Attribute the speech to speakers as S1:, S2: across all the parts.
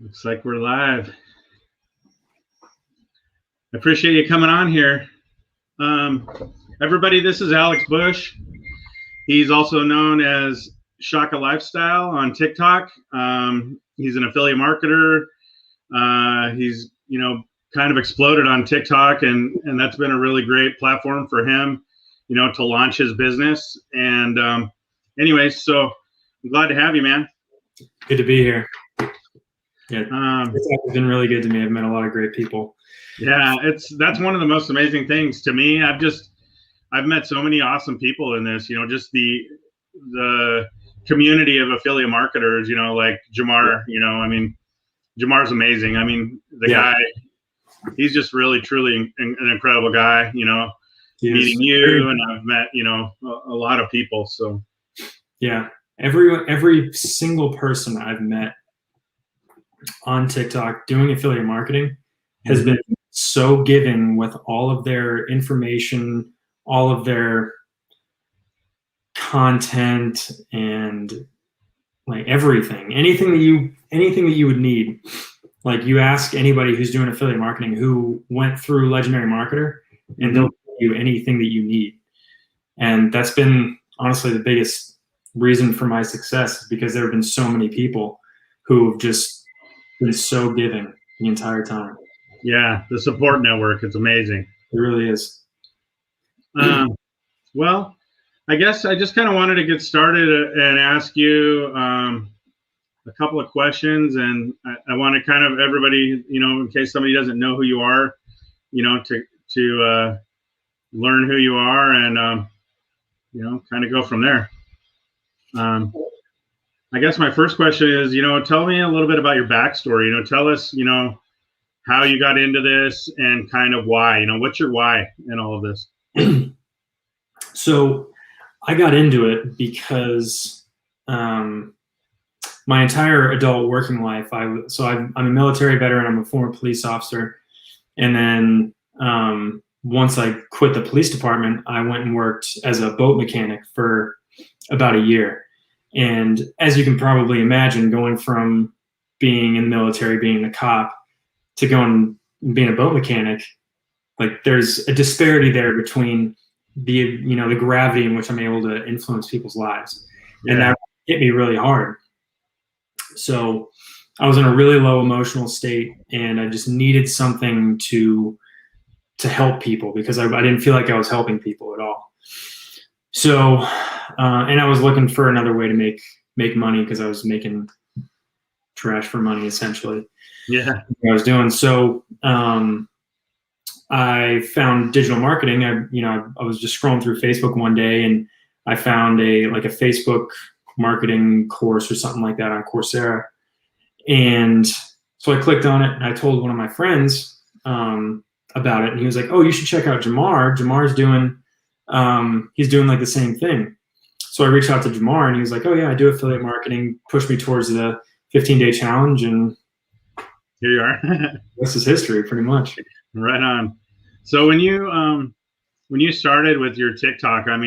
S1: Looks like we're live. I appreciate you coming on here. Everybody, this is Alex Busch. He's also known as Shaka Lifestyle on TikTok. He's an affiliate marketer. He's, kind of exploded on TikTok, and that's been a really great platform for him, to launch his business. And anyways, so I'm glad to have you, man.
S2: Good to be here. Yeah, it's been really good to me. I've met a lot of great people.
S1: Yeah, that's one of the most amazing things to me. I've met so many awesome people in this, just the community of affiliate marketers, like Jamar, Jamar's amazing. The guy, he's just really, truly an incredible guy, meeting you, and I've met, a lot of people. So
S2: yeah, every single person I've met on TikTok doing affiliate marketing has been so giving with all of their information, all of their content, and like anything that you would need. Like, you ask anybody who's doing affiliate marketing who went through Legendary Marketer, and they'll give you anything that you need. And that's been honestly the biggest reason for my success, because there have been so many people who have just been so giving the entire time.
S1: Yeah, the support network, it's amazing.
S2: It really is.
S1: Well, I guess I just kind of wanted to get started and ask you a couple of questions, and I want to kind of everybody, in case somebody doesn't know who you are, to learn who you are, and kind of go from there. I guess my first question is, tell me a little bit about your backstory. Tell us, how you got into this and kind of why. What's your why in all of this?
S2: So I got into it because my entire adult working life, I'm a military veteran. I'm a former police officer. And then once I quit the police department, I went and worked as a boat mechanic for about a year. And as you can probably imagine, going from being in the military, being a cop, to going and being a boat mechanic, like, there's a disparity there between the gravity in which I'm able to influence people's lives. And that hit me really hard. So I was in a really low emotional state, and I just needed something to help people, because I didn't feel like I was helping people at all. So, and I was looking for another way to make money, because I was making trash for money, essentially.
S1: Yeah.
S2: I was doing. So I found digital marketing. I was just scrolling through Facebook one day, and I found a Facebook marketing course or something like that on Coursera. And so I clicked on it, and I told one of my friends about it, and he was like, "Oh, you should check out Jamar. Jamar's doing, he's doing like the same thing." So I reached out to Jamar, and he was like, "Oh yeah, I do affiliate marketing." Pushed me towards the 15-day challenge, and
S1: here you are.
S2: This is history, pretty much.
S1: Right on. So when you started with your TikTok, how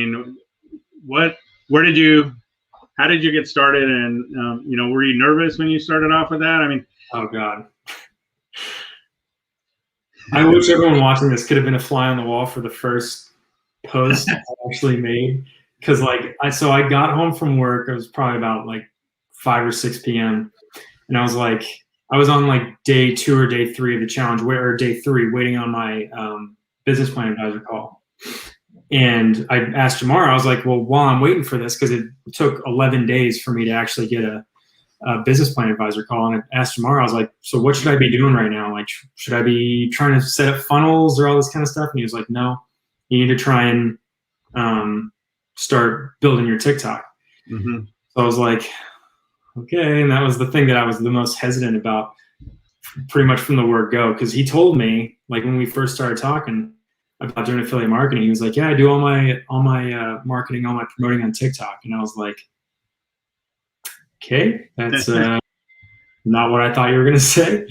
S1: did you get started? And were you nervous when you started off with that?
S2: Oh God. I wish everyone watching this could have been a fly on the wall for the first post I actually made. Because I got home from work. It was probably about 5 or 6 p.m. And I was on day 2 or day 3 of the challenge, or day 3, waiting on my business plan advisor call. And I asked Jamar, I was like, well, while I'm waiting for this, because it took 11 days for me to actually get a business plan advisor call. And I asked Jamar, I was like, so what should I be doing right now? Should I be trying to set up funnels or all this kind of stuff? And he was like, no, you need to try and start building your TikTok.
S1: Mm-hmm.
S2: So I was like, okay. And that was the thing that I was the most hesitant about, pretty much from the word go. Because he told me, when we first started talking about doing affiliate marketing, he was like, yeah, I do all my marketing, all my promoting on TikTok. And I was like, okay, that's not what I thought you were going to say.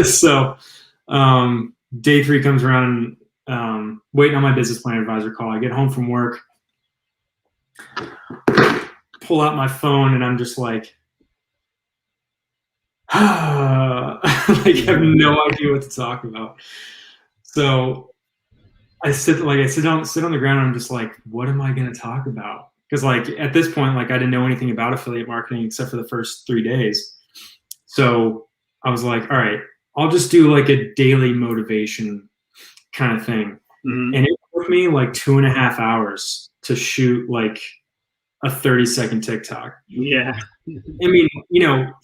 S2: So day 3 comes around, and waiting on my business plan advisor call. I get home from work, pull out my phone, and I'm just like, like I have no idea what to talk about. So I sit on the ground and I'm just like, what am I going to talk about? Because like at this point, like I didn't know anything about affiliate marketing except for the first 3 days. So I was like, all right, I'll just do like a daily motivation kind of thing.
S1: Mm-hmm.
S2: And it took me like 2.5 hours to shoot like a 30-second TikTok.
S1: Yeah.
S2: I mean,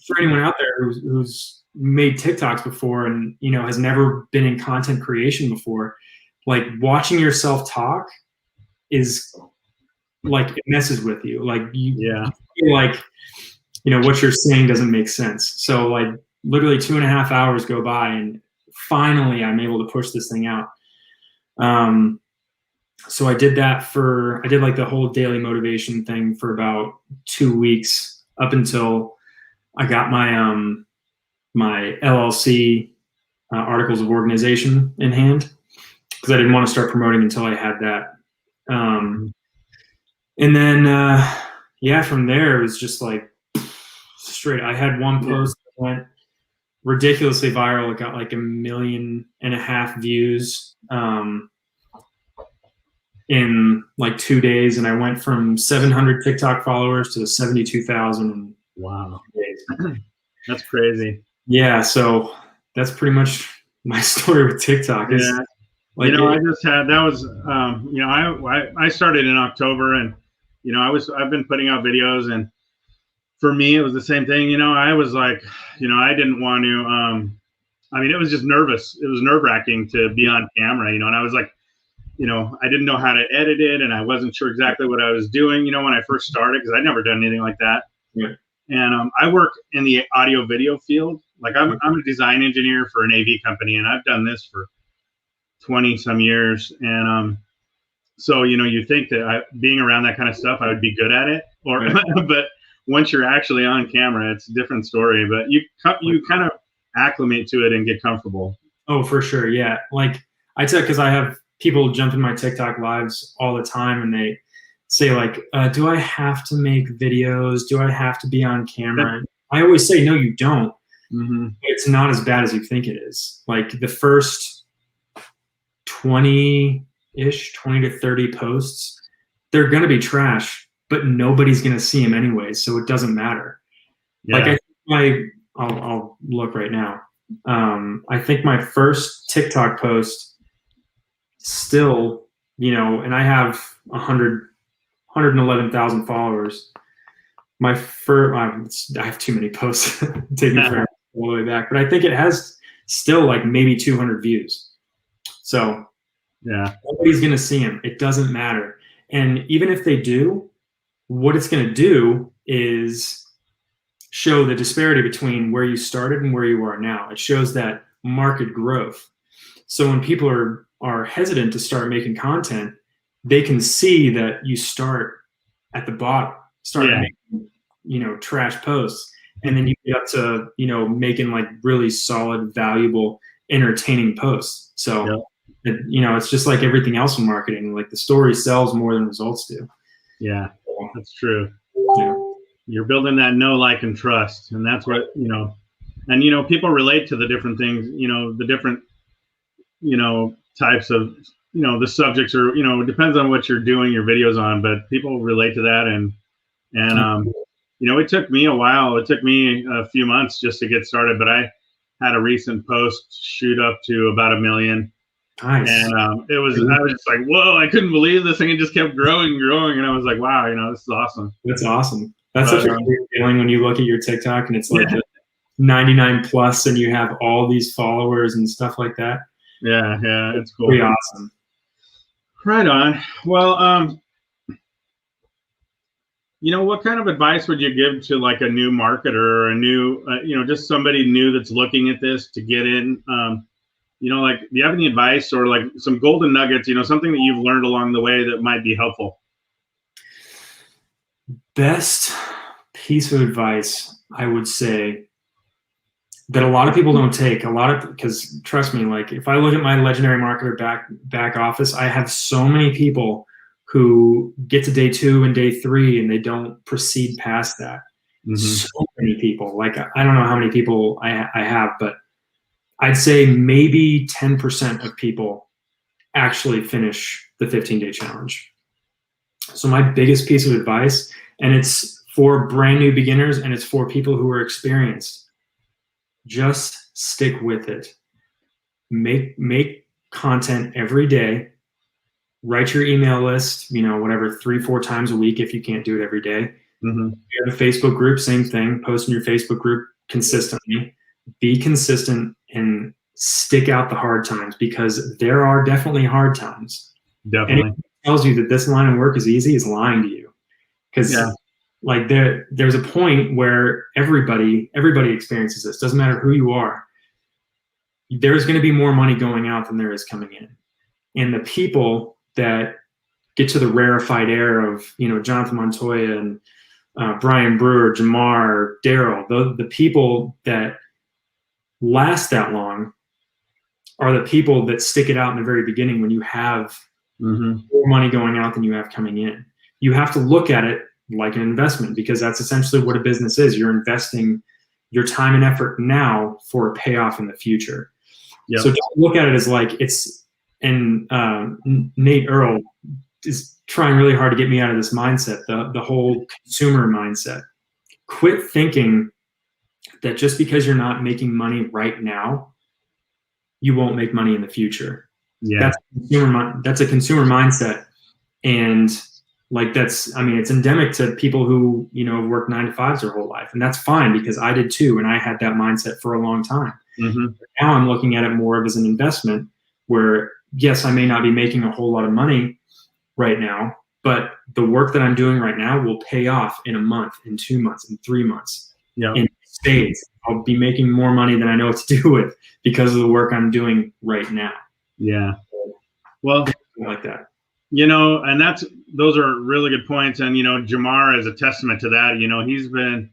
S2: for anyone out there who's made TikToks before and, has never been in content creation before, like watching yourself talk is like, it messes with you. Like you feel like, what you're saying doesn't make sense. So like literally 2.5 hours go by and finally I'm able to push this thing out. So I did like the whole daily motivation thing for about 2 weeks up until I got my, my LLC articles of organization in hand, because I didn't want to start promoting until I had that. And then, from there, it was just like straight. I had one post that went ridiculously viral. It got like 1.5 million views in like 2 days. And I went from 700 TikTok followers to 72,000.
S1: Wow. That's crazy.
S2: Yeah. So that's pretty much my story with TikTok.
S1: Yeah. Like, I started in October, and I've been putting out videos, and for me it was the same thing. I was like, I didn't want to it was just nervous. It was nerve-wracking to be on camera, and I was like, I didn't know how to edit it, and I wasn't sure exactly what I was doing, when I first started, because I'd never done anything like that.
S2: Yeah.
S1: And I work in the audio video field. Like I'm a design engineer for an AV company, and I've done this for 20 some years. And so you think that being around that kind of stuff, I would be good at it, but once you're actually on camera, it's a different story. But you kind of acclimate to it and get comfortable.
S2: Oh, for sure. Yeah. Like I said, because I have people jump in my TikTok lives all the time, and they say like, do I have to make videos? Do I have to be on camera? I always say, no, you don't.
S1: Mm-hmm.
S2: It's not as bad as you think it is. Like the first 20 to 30 posts, they're going to be trash, but nobody's going to see them anyway. So it doesn't matter. Yeah. Like I'll look right now. I think my first TikTok post still, and I have 111,000 followers. My first, I have too many posts. Take me forever all the way back, but I think it has still like maybe 200 views. So
S1: yeah,
S2: nobody's going to see them. It doesn't matter. And even if they do, what it's going to do is show the disparity between where you started and where you are now. It shows that market growth. So when people are hesitant to start making content, they can see that you start at the bottom, making, trash posts, and then you get up to, making like really solid, valuable, entertaining posts. So, it's just like everything else in marketing. Like the story sells more than results do.
S1: Yeah, that's true.
S2: Yeah.
S1: You're building that know, like, and trust. And that's what, and, people relate to the different things, the different, types of, the subjects are, it depends on what you're doing your videos on, but people relate to that. And it took me a while. It took me a few months just to get started, but I had a recent post shoot up to about 1 million.
S2: Nice.
S1: And I was just like, whoa, I couldn't believe this thing. It just kept growing and growing. And I was like, wow, this is awesome.
S2: That's awesome. That's such a great feeling when you look at your TikTok and it's like 99 plus and you have all these followers and stuff like that.
S1: Yeah, it's cool.
S2: Pretty awesome.
S1: Right on. Well, what kind of advice would you give to like a new marketer or a new, just somebody new that's looking at this to get in? Like, do you have any advice or like some golden nuggets, something that you've learned along the way that might be helpful?
S2: Best piece of advice, I would say, that a lot of people don't take, because trust me, like if I look at my legendary marketer back office, I have so many people who get to day 2 and day 3 and they don't proceed past that. So many people, like, I don't know how many people I have, but I'd say maybe 10% of people actually finish the 15-day challenge. So my biggest piece of advice, and it's for brand new beginners and it's for people who are experienced, just stick with it. Make content every day. Write your email list, whatever, 3-4 times a week if you can't do it every day. You have a Facebook group, same thing. Post in your Facebook group consistently. Be consistent and stick out the hard times, because there are definitely hard times.
S1: Definitely.
S2: Anyone who tells you that this line of work is easy is lying to you, because like there's a point where everybody experiences this. Doesn't matter who you are. There's going to be more money going out than there is coming in, and the people that get to the rarefied air of Jonathan Montoya and Brian Brewer, Jamar, Daryl, the people that last that long are the people that stick it out in the very beginning when you have more money going out than you have coming in. You have to look at it like an investment, because that's essentially what a business is. You're investing your time and effort now for a payoff in the future. So don't look at it as like it's, and Nate Earl is trying really hard to get me out of this mindset, the whole consumer mindset. Quit thinking that just because you're not making money right now, you won't make money in the future. That's a consumer mindset. And like it's endemic to people who, work 9 to 5s their whole life. And that's fine, because I did too. And I had that mindset for a long time. Now I'm looking at it more of as an investment where, yes, I may not be making a whole lot of money right now, but the work that I'm doing right now will pay off in a month, in 2 months, in 3 months. In spades. I'll be making more money than I know what to do with because of the work I'm doing right now.
S1: Well,
S2: like that.
S1: And those are really good points. And, Jamar is a testament to that. He's been,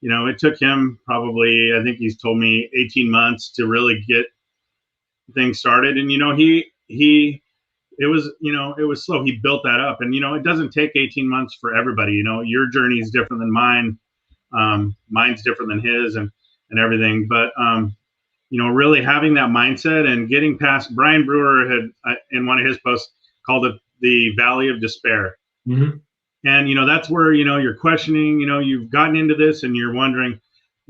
S1: it took him probably, I think he's told me 18 months to really get things started. And, it was slow. He built that up, and, it doesn't take 18 months for everybody. Your journey is different than mine. Mine's different than his and everything. But, really having that mindset and getting past, Brian Brewer had in one of his posts called it the Valley of Despair. And, that's where, you're questioning, you've gotten into this and you're wondering,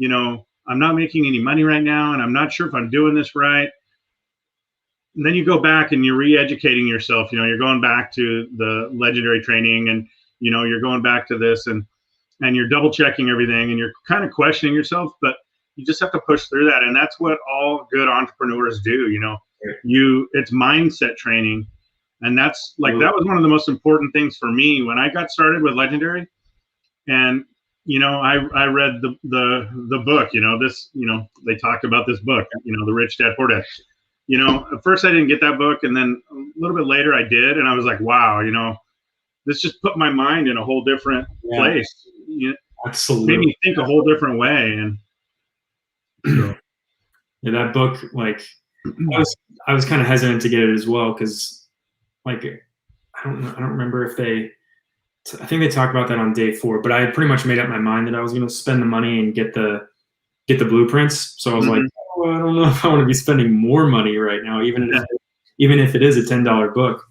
S1: I'm not making any money right now, and I'm not sure if I'm doing this right. And then you go back and you're re-educating yourself. You're going back to the legendary training, and, you're going back to this and you're double checking everything, and you're kind of questioning yourself, but you just have to push through that. And that's what all good entrepreneurs do. It's mindset training. And that's like, that was one of the most important things for me when I got started with Legendary. And, I read the book, they talked about this book, The Rich Dad Poor Dad. At first I didn't get that book. And then a little bit later I did. And I was like, wow, this just put my mind in a whole different place.
S2: Absolutely.
S1: Made me think a whole different way. And
S2: so. That book, like, I was kind of hesitant to get it as well, because like, I don't remember if I think they talked about that on day 4, but I had pretty much made up my mind that I was going to spend the money and get the blueprints. So I was like, I don't know if I want to be spending more money right now, even if it is a $10 book.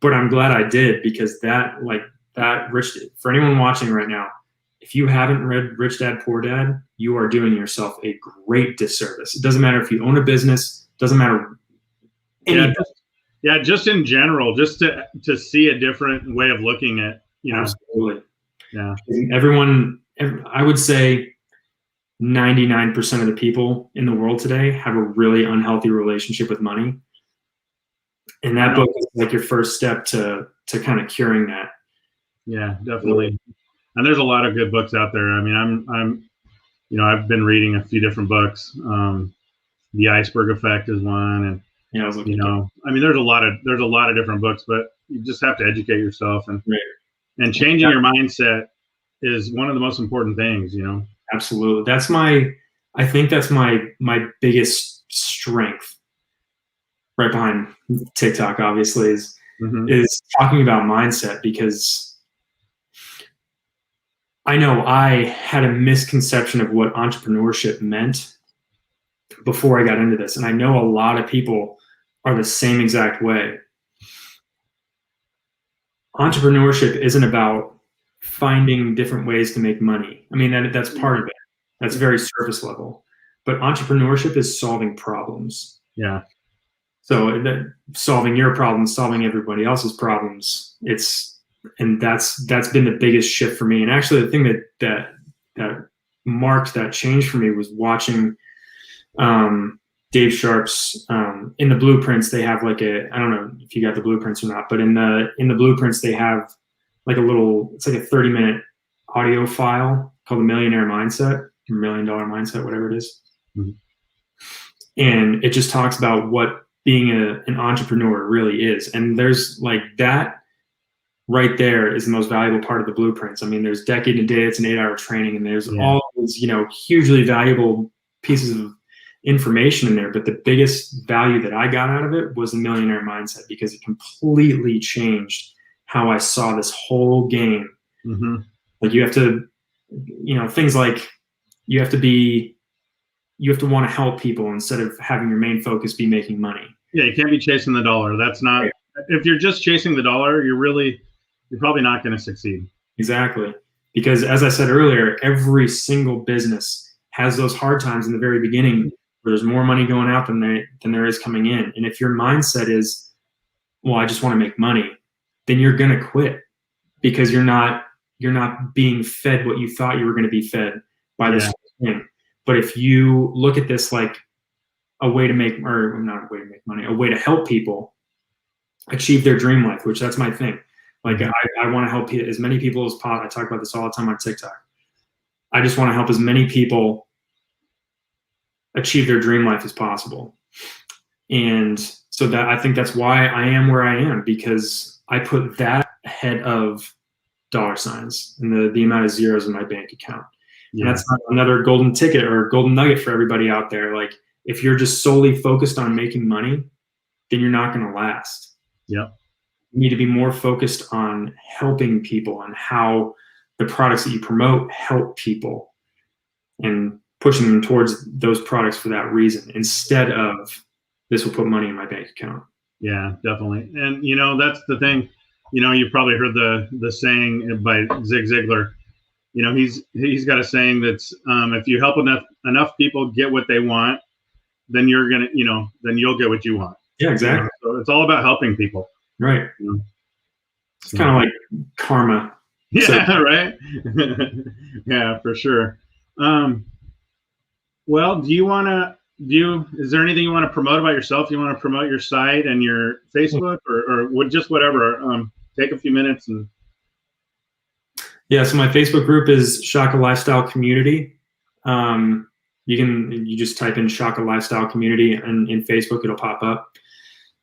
S2: But I'm glad I did, because for anyone watching right now, if you haven't read Rich Dad Poor Dad, you are doing yourself a great disservice. It doesn't matter if you own a business, doesn't matter.
S1: Just in general, just to see a different way of looking at,
S2: Absolutely. I would say 99% of the people in the world today have a really unhealthy relationship with money. And that book is like your first step to kind of curing that.
S1: Yeah, definitely. And there's a lot of good books out there. I mean, I've been reading a few different books. The Iceberg Effect is one, and there's a lot of different books, but you just have to educate yourself, and changing your mindset is one of the most important things.
S2: Absolutely. I think that's my biggest strength, right behind TikTok, obviously, is talking about mindset, because I know I had a misconception of what entrepreneurship meant before I got into this. And I know a lot of people are the same exact way. Entrepreneurship isn't about finding different ways to make money. I mean, that's part of it. That's very surface level. But entrepreneurship is solving problems.
S1: Yeah.
S2: So solving your problems, solving everybody else's problems. And that's been the biggest shift for me. And actually, the thing that marked that change for me was watching Dave Sharp's in the blueprints. They have like I don't know if you got the blueprints or not, but in the blueprints they have like it's like a 30-minute audio file called the Millionaire Mindset or $1 Million Mindset, whatever it is. Mm-hmm. And it just talks about what being an entrepreneur really is. And there's like that right there is the most valuable part of the blueprints. I mean, there's Decade a Day, it's an 8-hour training, and there's all these, hugely valuable pieces of information in there. But the biggest value that I got out of it was the Millionaire Mindset, because it completely changed how I saw this whole game. Mm-hmm. Like you have to, things like you have to want to help people instead of having your main focus be making money.
S1: Yeah, you can't be chasing the dollar. That's not, right. If you're just chasing the dollar, you're probably not going to succeed.
S2: Exactly. Because as I said earlier, every single business has those hard times in the very beginning where there's more money going out than there is coming in. And if your mindset is, well, I just want to make money, then you're going to quit because you're not being fed what you thought you were going to be fed by this thing. But if you look at this like a way to make, or not a way to make money, a way to help people achieve their dream life, which that's my thing. Like I want to help as many people as possible. I talk about this all the time on TikTok. I just want to help as many people achieve their dream life as possible. And so that I think that's why I am where I am, because I put that ahead of dollar signs and the amount of zeros in my bank account. Yeah. And that's not another golden ticket or golden nugget for everybody out there. Like if you're just solely focused on making money, then you're not going to last.
S1: Yeah.
S2: You need to be more focused on helping people and how the products that you promote help people and pushing them towards those products for that reason, instead of this will put money in my bank account.
S1: Yeah, definitely. And, that's the thing, you've probably heard the saying by Zig Ziglar. He's got a saying that's if you help enough people get what they want, then you're going to, then you'll get what you want.
S2: Yeah, exactly.
S1: So it's all about helping people.
S2: Right. It's kind of like karma.
S1: Yeah, so. Right. Yeah, for sure. Well, is there anything you want to promote about yourself? You want to promote your site and your Facebook or just whatever? Take a few minutes and.
S2: Yeah, so my Facebook group is Shaka Lifestyle Community. You just type in Shaka Lifestyle Community and in Facebook, it'll pop up.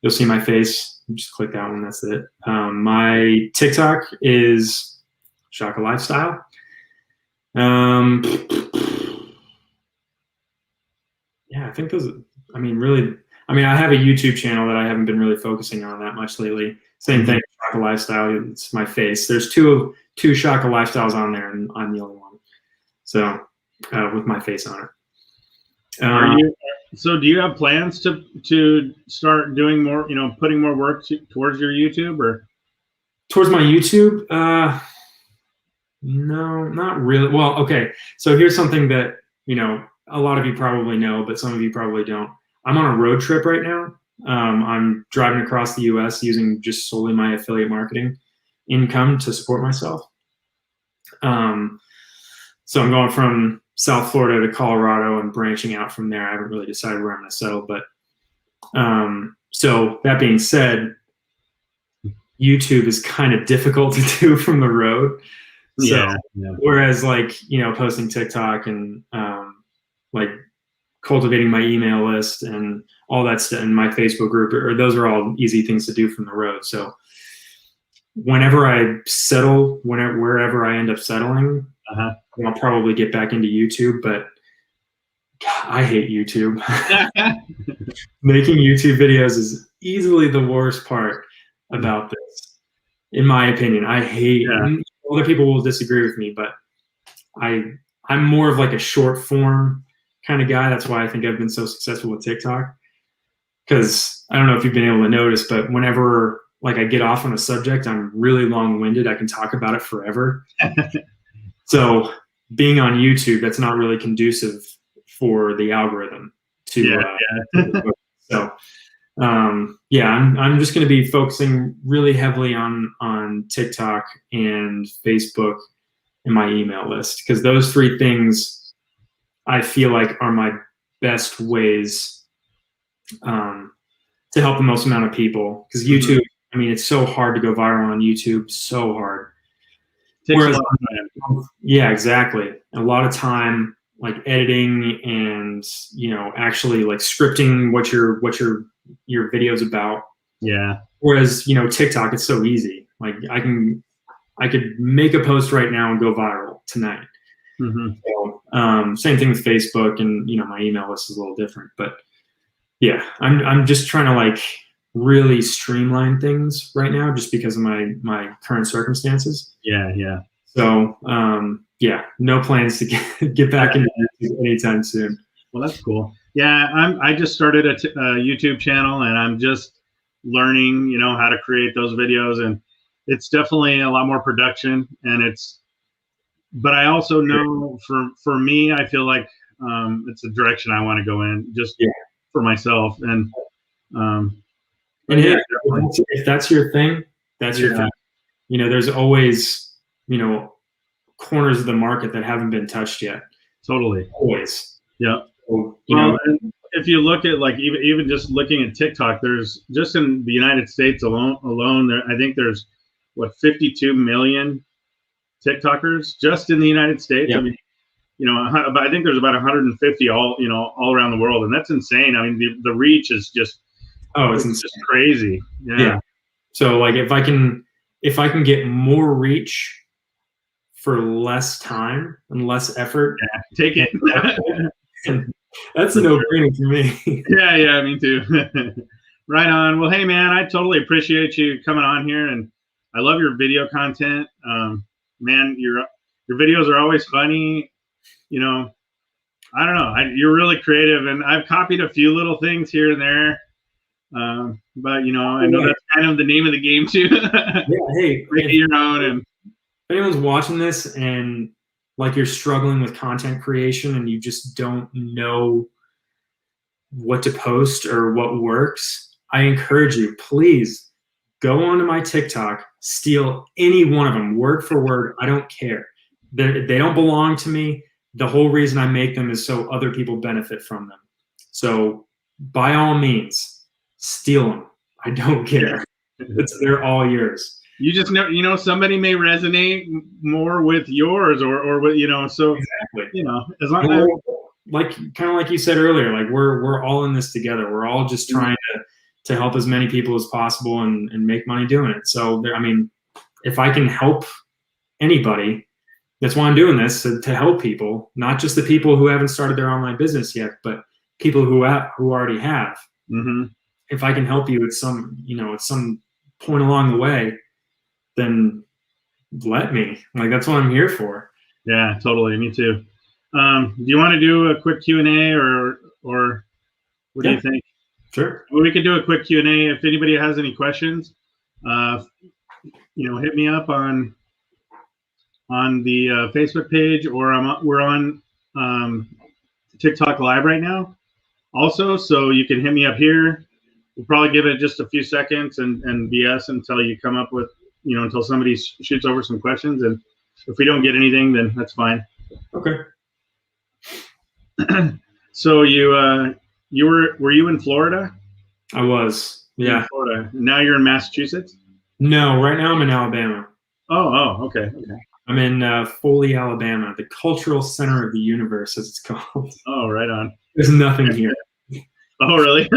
S2: You'll see my face. You just click that one, that's it. My TikTok is Shaka Lifestyle. Yeah, I think I have a YouTube channel that I haven't been really focusing on that much lately. Same thing, Shaka Lifestyle, it's my face. There's two Shaka Lifestyles on there, and I'm the only one. So, with my face on it.
S1: So do you have plans to start doing more, putting more work towards your YouTube or?
S2: Towards my YouTube? No, not really. Well, okay. So here's something that, a lot of you probably know, but some of you probably don't. I'm on a road trip right now. I'm driving across the US using just solely my affiliate marketing income to support myself. So I'm going from South Florida to Colorado and branching out from there. I haven't really decided where I'm going to settle, but so that being said, YouTube is kind of difficult to do from the road. So, whereas posting TikTok and like cultivating my email list and all that stuff and my Facebook group, or those are all easy things to do from the road. So whenever I settle, wherever I end up settling, I'll probably get back into YouTube, but God, I hate YouTube. Making YouTube videos is easily the worst part about this, in my opinion. I hate, other people will disagree with me, but I'm more of like a short form kind of guy. That's why I think I've been so successful with TikTok. Because I don't know if you've been able to notice, but whenever like I get off on a subject, I'm really long-winded. I can talk about it forever. So being on YouTube, that's not really conducive for the algorithm to. So yeah, I'm just going to be focusing really heavily on TikTok and Facebook and my email list, because those three things I feel like are my best ways to help the most amount of people. Because YouTube, I mean, it's so hard to go viral on YouTube, so hard.
S1: Takes a lot of time.
S2: Yeah, exactly. A lot of time, like editing and actually like scripting what your video's about.
S1: Yeah.
S2: Whereas TikTok, it's so easy. Like I could make a post right now and go viral tonight. So, same thing with Facebook, and my email list is a little different, but yeah, I'm just trying to like really streamline things right now, just because of my current circumstances.
S1: Yeah.
S2: So yeah, no plans to get back into YouTube anytime soon.
S1: Well, that's cool. Yeah, I just started a YouTube channel, and I'm just learning, how to create those videos, and it's definitely a lot more production, but I also know for me, I feel like it's a direction I want to go in, just for myself. And
S2: hey, if that's your thing, that's your thing. There's always corners of the market that haven't been touched yet.
S1: Totally.
S2: Always.
S1: Yeah. So, and if you look at like even just looking at TikTok, there's just in the United States alone there, I think there's 52 million TikTokers just in the United States. I mean, I think there's about 150 all around the world, and that's insane. I mean, the reach is just it's just crazy. Yeah.
S2: So like if I can get more reach for less time and less effort,
S1: take it.
S2: That's a no-brainer for me.
S1: Yeah, me too. Right on. Well, hey man, I totally appreciate you coming on here, and I love your video content. Man, your videos are always funny. I don't know. You're really creative, and I've copied a few little things here and there. But I know that's kind of the name of the game too.
S2: Hey,
S1: make it your own. And
S2: if anyone's watching this and like you're struggling with content creation and you just don't know what to post or what works, I encourage you, please go onto my TikTok, steal any one of them, word for word. I don't care. They don't belong to me. The whole reason I make them is so other people benefit from them. So by all means, steal them. I don't care. They're all yours.
S1: You just know, somebody may resonate more with yours or with, so
S2: exactly.
S1: As long as
S2: kind of like you said earlier, like we're all in this together. We're all just trying to help as many people as possible and make money doing it. So I mean, if I can help anybody, that's why I'm doing this, to help people, not just the people who haven't started their online business yet, but people who already have. If I can help you at some point along the way, then let me. Like, that's what I'm here for.
S1: Yeah, totally. Me too. Do you want to do a quick Q&A or what do you think?
S2: Sure.
S1: Well, we could do a quick Q&A. If anybody has any questions, hit me up on the Facebook page, or we're on TikTok Live right now also, so you can hit me up here. We'll probably give it just a few seconds and BS until you come up with, until somebody shoots over some questions, and if we don't get anything, then that's fine.
S2: Okay.
S1: So were you in Florida?
S2: I was. Yeah.
S1: In Florida. Now you're in Massachusetts?
S2: No, right now I'm in Alabama.
S1: Oh, okay.
S2: I'm in Foley, Alabama, the cultural center of the universe, as it's called.
S1: Oh, right on.
S2: There's nothing here.
S1: Oh, really?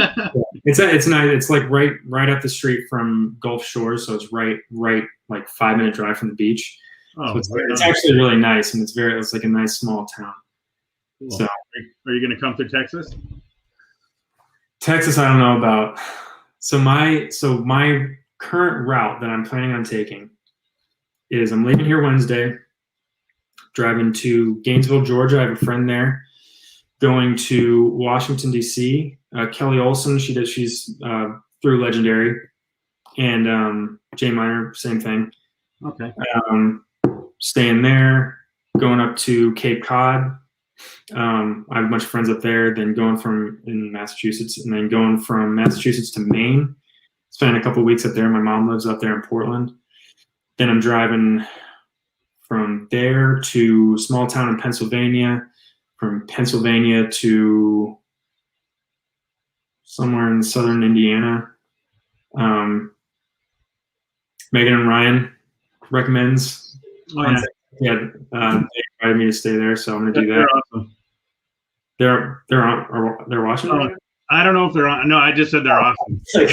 S2: It's nice. It's like right up the street from Gulf Shores, so it's right like 5-minute drive from the beach.
S1: Oh,
S2: so it's actually really nice, and it's like a nice small town.
S1: Cool. So, are you going to come through Texas?
S2: Texas, I don't know about. So my current route that I'm planning on taking is I'm leaving here Wednesday, driving to Gainesville, Georgia. I have a friend there. Going to Washington, D.C. Kelly Olson, she's through Legendary. And Jay Miner, same thing.
S1: Okay.
S2: Staying there, going up to Cape Cod. I have a bunch of friends up there, then going from in Massachusetts, and then going from Massachusetts to Maine. Spending a couple of weeks up there. My mom lives up there in Portland. Then I'm driving from there to a small town in Pennsylvania, from Pennsylvania to somewhere in southern Indiana. Megan and Ryan recommends.
S1: Oh, yeah.
S2: They invited me to stay there, so I'm gonna do that.
S1: They're
S2: awesome. They're watching.
S1: Oh, I don't know if they're on. No, I just said they're awesome.
S2: Yeah.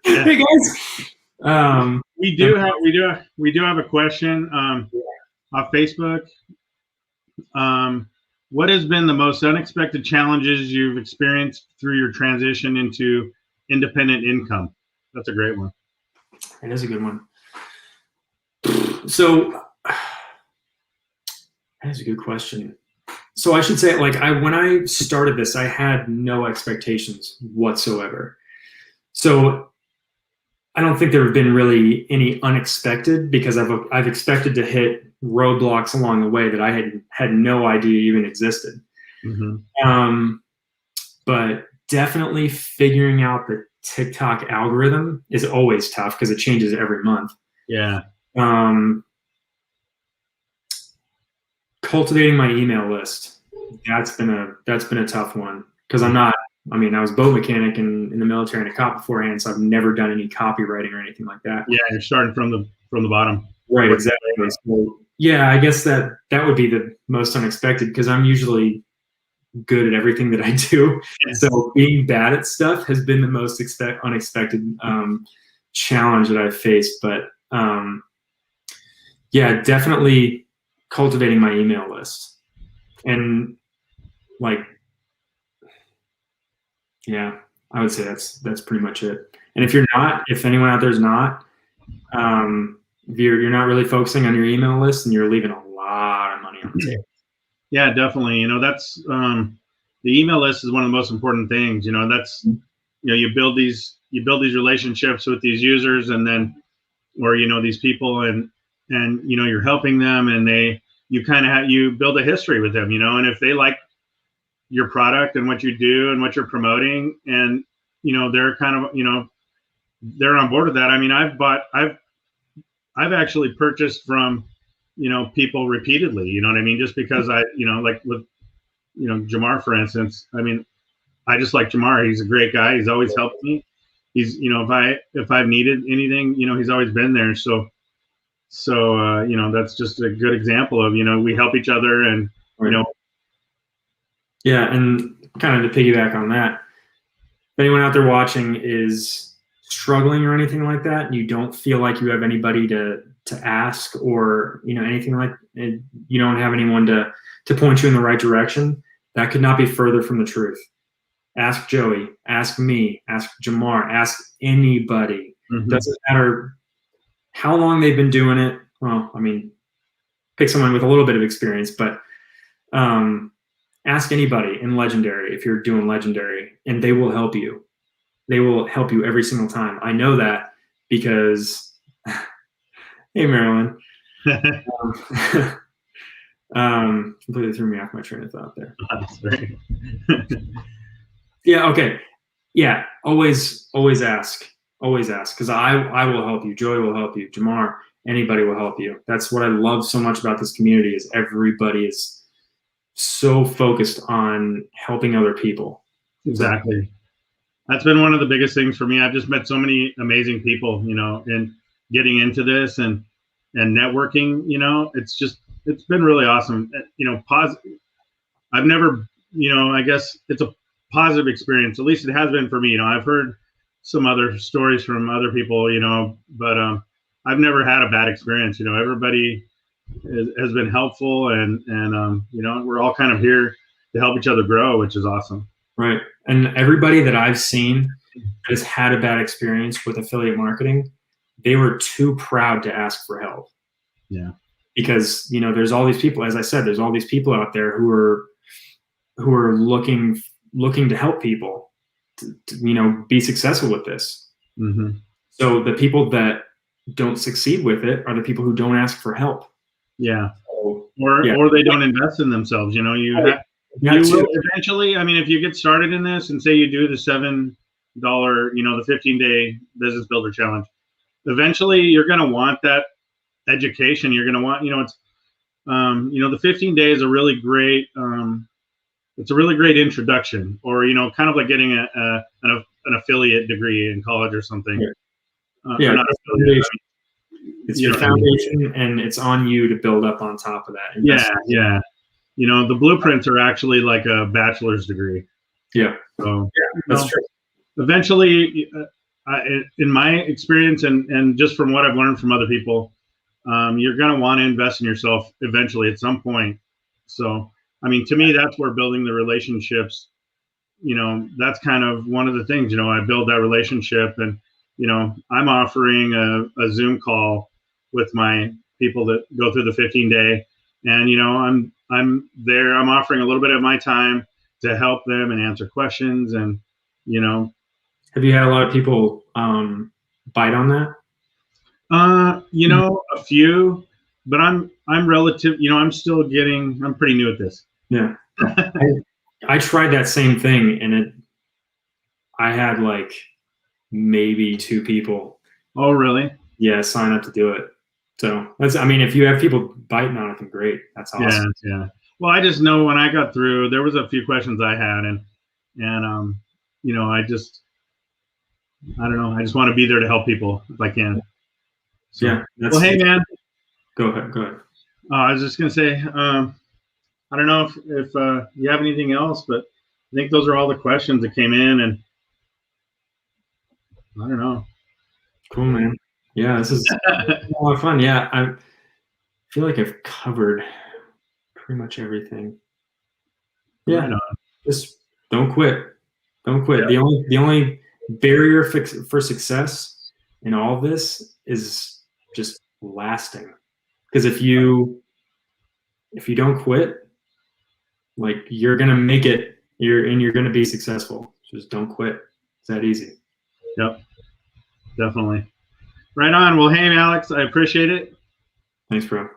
S2: Hey guys.
S1: We do have a question off Facebook. What has been the most unexpected challenges you've experienced through your transition into independent income? That's a great one.
S2: It is a good one. So that is a good question. So I should say, like, when I started this, I had no expectations whatsoever. So I don't think there have been really any unexpected, because I've expected to hit roadblocks along the way that I had no idea even existed.
S1: Mm-hmm.
S2: But definitely figuring out the TikTok algorithm is always tough because it changes every month.
S1: Yeah.
S2: Cultivating my email list, that's been a tough one, because I was boat mechanic in the military and a cop beforehand, so I've never done any copywriting or anything like that.
S1: Yeah, you're starting from the bottom.
S2: Right, exactly. So, yeah, I guess that would be the most unexpected, because I'm usually good at everything that I do.
S1: Yeah.
S2: So being bad at stuff has been the most unexpected challenge that I've faced. But yeah, definitely cultivating my email list. And like, yeah, I would say that's pretty much it. And if anyone out there is not, if you're not really focusing on your email list, and you're leaving a lot of money on the table.
S1: Yeah, definitely. That's the email list is one of the most important things. That's, you build these relationships with these users, and then, or these people, and you're helping them, and you build a history with them, and if they like your product and what you do and what you're promoting, and they're kind of they're on board with that. I mean, I've actually purchased from people repeatedly, you know what I mean, just because I like with Jamar, for instance. I mean, I just like Jamar. He's a great guy. He's always helped me. He's if I've needed anything, he's always been there. So that's just a good example of we help each other, and
S2: Yeah, and kind of to piggyback on that, if anyone out there watching is struggling or anything like that, and you don't feel like you have anybody to ask, or anything like it, you don't have anyone to point you in the right direction, that could not be further from the truth. Ask Joey, ask me, ask Jamar, ask anybody.
S1: Mm-hmm.
S2: Doesn't matter how long they've been doing it. Well, I mean, pick someone with a little bit of experience, but ask anybody in Legendary if you're doing Legendary, and they will help you. They will help you every single time. I know that because, hey, Marilyn. Completely threw me off my train of thought there. Yeah, okay. Yeah, always ask. Always ask, because I will help you. Joey will help you. Jamar, anybody will help you. That's what I love so much about this community, is everybody is so focused on helping other people.
S1: Exactly. That's been one of the biggest things for me. I've just met so many amazing people, and getting into this and networking, it's been really awesome. I've never, I guess it's a positive experience. At least it has been for me. I've heard some other stories from other people, but I've never had a bad experience. Everybody has been helpful, and we're all kind of here to help each other grow, which is awesome.
S2: Right. And everybody that I've seen that has had a bad experience with affiliate marketing, they were too proud to ask for help.
S1: Yeah.
S2: because there's all these people, as I said, there's all these people out there who are looking to help people to be successful with this.
S1: Mm-hmm.
S2: So the people that don't succeed with it are the people who don't ask for help.
S1: Yeah.
S2: So,
S1: or they don't invest in themselves. You will eventually. I mean, if you get started in this and say you do the $7, the 15-day business builder challenge, eventually you're going to want that education. You're going to want, it's, the 15 days is a really great, it's a really great introduction, or, kind of like getting an affiliate degree in college or something.
S2: Yeah.
S1: Not affiliate,
S2: it's your foundation, and it's on you to build up on top of that.
S1: Yeah. The blueprints are actually like a bachelor's degree.
S2: Yeah.
S1: So
S2: that's true.
S1: Eventually, in my experience and just from what I've learned from other people, you're going to want to invest in yourself eventually at some point. So, I mean, to me, that's where building the relationships, that's kind of one of the things, I build that relationship, and, I'm offering a Zoom call with my people that go through the 15-day, and, I'm there, I'm offering a little bit of my time to help them and answer questions. And,
S2: have you had a lot of people bite on that?
S1: A few, but I'm relative, I'm still I'm pretty new at this.
S2: Yeah. I tried that same thing, and I had like maybe 2 people.
S1: Oh, really?
S2: Yeah, sign up to do it. So if you have people biting on it, then great. That's awesome.
S1: Yeah. Well, I just know when I got through, there was a few questions I had, and I don't know. I just want to be there to help people if I can. So,
S2: yeah.
S1: Well, hey, man.
S2: Go ahead.
S1: I was just gonna say, I don't know if you have anything else, but I think those are all the questions that came in, and I don't know.
S2: Cool, man. Yeah, this is a lot of fun. Yeah, I feel like I've covered pretty much everything. Yeah,
S1: right on.
S2: Just don't quit. Don't quit.
S1: Yeah.
S2: The only barrier for success in all of this is just lasting. Because if you don't quit, like, you're gonna make it. You're gonna be successful. Just don't quit. It's that easy.
S1: Yep, definitely. Right on. Well, hey, Alex, I appreciate it.
S2: Thanks, bro.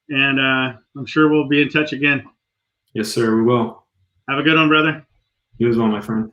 S1: And I'm sure we'll be in touch again.
S2: Yes, sir. We will.
S1: Have a good one, brother.
S2: You as well, my friend.